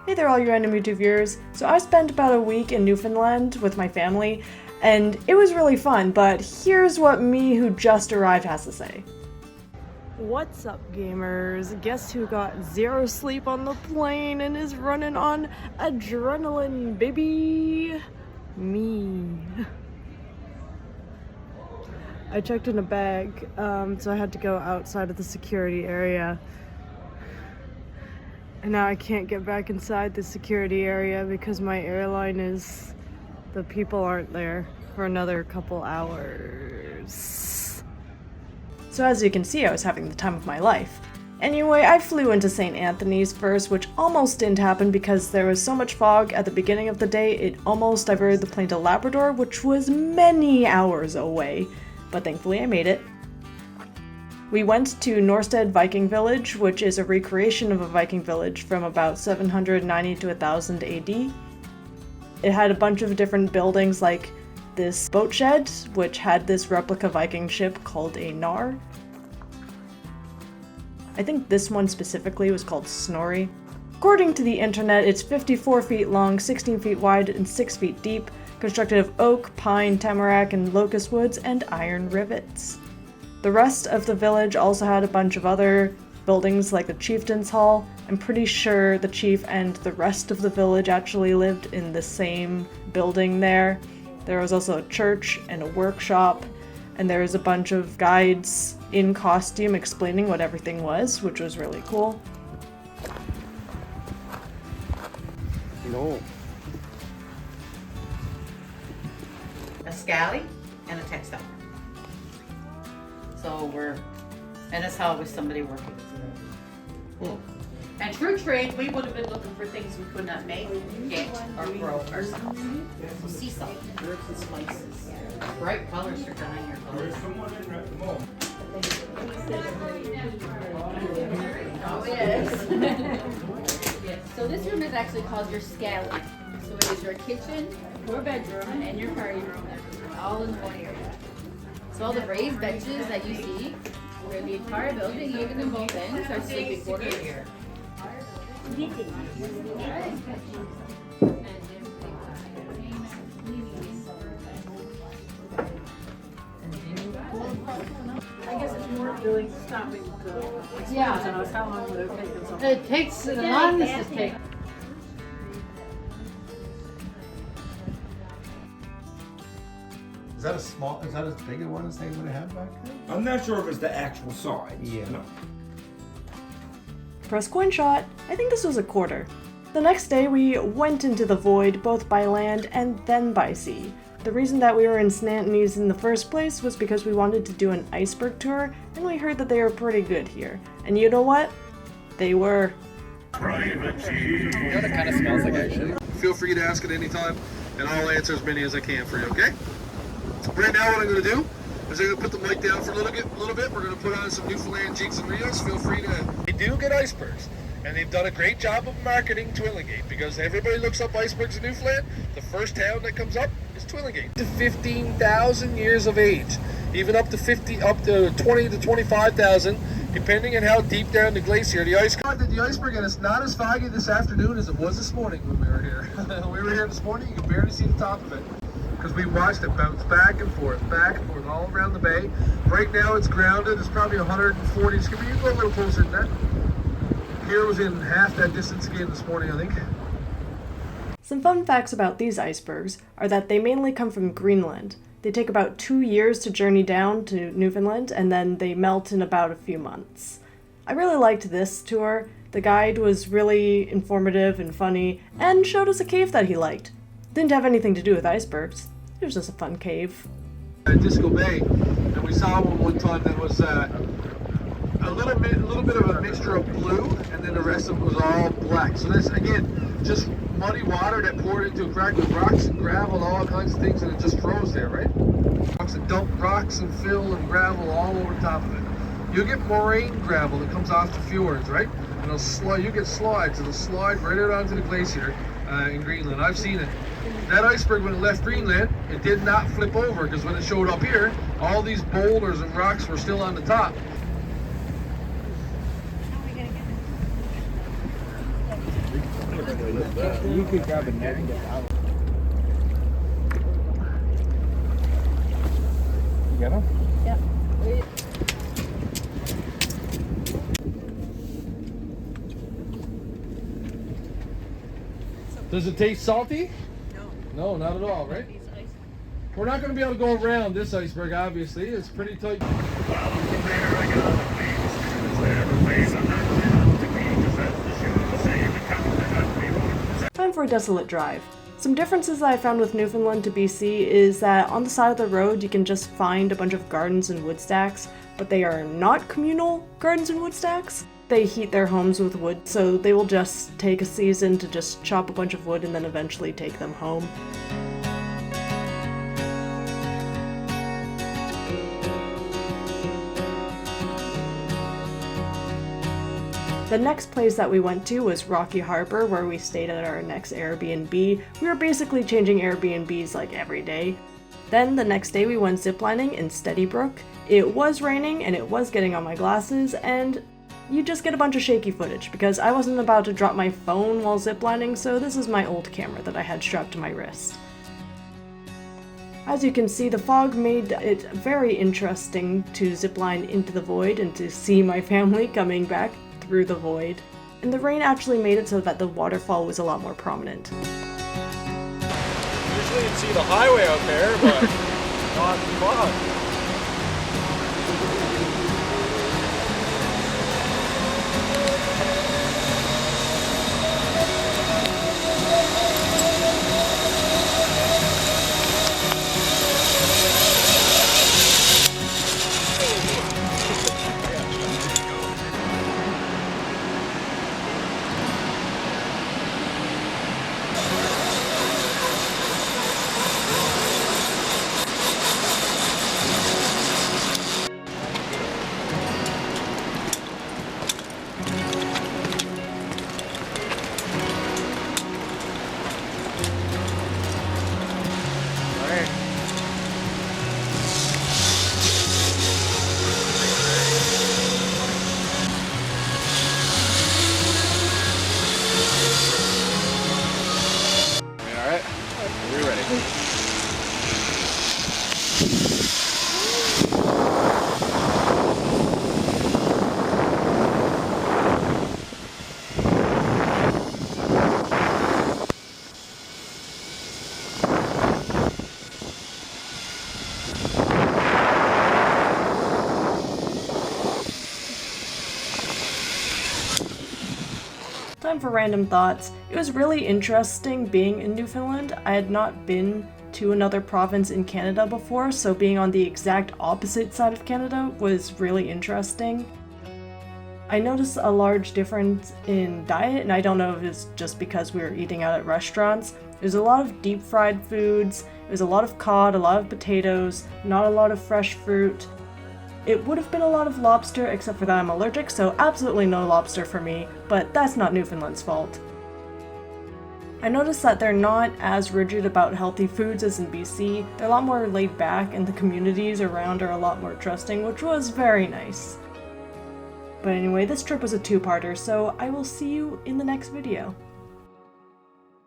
Hey there all you random YouTube viewers. So I spent about a week in Newfoundland with my family, and it was really fun, but here's what me who just arrived has to say. What's up, gamers? Guess who got zero sleep on the plane and is running on adrenaline, baby? Me. I checked in a bag, so I had to go outside of the security area. And now I can't get back inside the security area because my airline the people aren't there for another couple hours. So as you can see, I was having the time of my life. Anyway, I flew into St. Anthony's first, which almost didn't happen because there was so much fog at the beginning of the day, it almost diverted the plane to Labrador, which was many hours away. But thankfully I made it. We went to Norstead Viking Village, which is a recreation of a Viking village from about 790 to 1000 AD. It had a bunch of different buildings like this boat shed, which had this replica Viking ship called a Nar. I think this one specifically was called Snorri. According to the internet, it's 54 feet long, 16 feet wide, and 6 feet deep, constructed of oak, pine, tamarack, and locust woods, and iron rivets. The rest of the village also had a bunch of other buildings like the Chieftain's Hall. I'm pretty sure the chief and the rest of the village actually lived in the same building there. There was also a church and a workshop, and there was a bunch of guides in costume explaining what everything was, which was really cool. No. A scally and a textile. So and that's how it was somebody working. And true trade, we would have been looking for things we could not make, get, or grow ourselves. So sea salt, herbs and spices, bright colors for dyeing your clothes. Oh yes. Yes. So this room is actually called your scally. So it is your kitchen, your bedroom, and your party room, all in one area. So all the raised benches that you see, where the entire building, even in both ends, are sleeping quarters. I guess it's more really stopping the expansion. Yeah. How long would it take them? It takes the longest to take. Is that as big a one as they would have had back then? I'm not sure if it's the actual size. Yeah. No. Press coin shot. I think this was a quarter. The next day we went into the void both by land and then by sea. The reason that we were in St. Anthony's in the first place was because we wanted to do an iceberg tour, and we heard that they were pretty good here. And you know what? They were. You know what it kind of smells like, actually? Feel free to ask at any time, and I'll answer as many as I can for you, okay? Right now what I'm going to do is I'm going to put the mic down for a little bit. We're going to put on some Newfoundland jigs and reels. Feel free to... They do get icebergs, and they've done a great job of marketing Twillingate, because everybody looks up icebergs in Newfoundland. The first town that comes up is Twillingate. To 15,000 years of age, even up to 20 to 25,000, depending on how deep down the glacier the ice comes. The iceberg, and it's not as foggy this afternoon as it was this morning when we were here. We were here this morning, you could barely see the top of it, because we watched it bounce back and forth, all around the bay. Right now it's grounded, it's probably 140, you can go a little closer than that. Here was in half that distance again this morning, I think. Some fun facts about these icebergs are that they mainly come from Greenland. They take about 2 years to journey down to Newfoundland, and then they melt in about a few months. I really liked this tour. The guide was really informative and funny, and showed us a cave that he liked. Didn't have anything to do with icebergs. It was just a fun cave. Disco Bay, and we saw one time that was a little bit of a mixture of blue, and then the rest of it was all black. So this, again, just muddy water that poured into a crack with rocks and gravel, all kinds of things, and it just froze there, right? Rocks and dump rocks and fill and gravel all over the top of it. You get moraine gravel that comes off the fjords, right? And you get slides, it'll slide right out onto the glacier in Greenland. I've seen it. That iceberg, when it left Greenland, it did not flip over, because when it showed up here, all these boulders and rocks were still on the top. You could grab a net and get out. You get him? Yeah. Does it taste salty? No. No, not at all, right? We're not going to be able to go around this iceberg, obviously. It's pretty tight. Time for a desolate drive. Some differences that I found with Newfoundland to BC is that on the side of the road you can just find a bunch of gardens and wood stacks, but they are not communal gardens and wood stacks. They heat their homes with wood, so they will just take a season to just chop a bunch of wood and then eventually take them home. The next place that we went to was Rocky Harbor, where we stayed at our next Airbnb. We were basically changing Airbnbs like every day. Then the next day we went ziplining in Steady Brook. It was raining and it was getting on my glasses, and you just get a bunch of shaky footage because I wasn't about to drop my phone while ziplining, so this is my old camera that I had strapped to my wrist. As you can see, the fog made it very interesting to zipline into the void and to see my family coming back through the void. And the rain actually made it so that the waterfall was a lot more prominent. Usually you'd see the highway out there, but not fog. Time for random thoughts. It was really interesting being in Newfoundland. I had not been to another province in Canada before, so being on the exact opposite side of Canada was really interesting. I noticed a large difference in diet, and I don't know if it's just because we were eating out at restaurants. There's a lot of deep fried foods, there's a lot of cod, a lot of potatoes, not a lot of fresh fruit. It would have been a lot of lobster, except for that I'm allergic, so absolutely no lobster for me, but that's not Newfoundland's fault. I noticed that they're not as rigid about healthy foods as in BC. They're a lot more laid back, and the communities around are a lot more trusting, which was very nice. But anyway, this trip was a two-parter, so I will see you in the next video.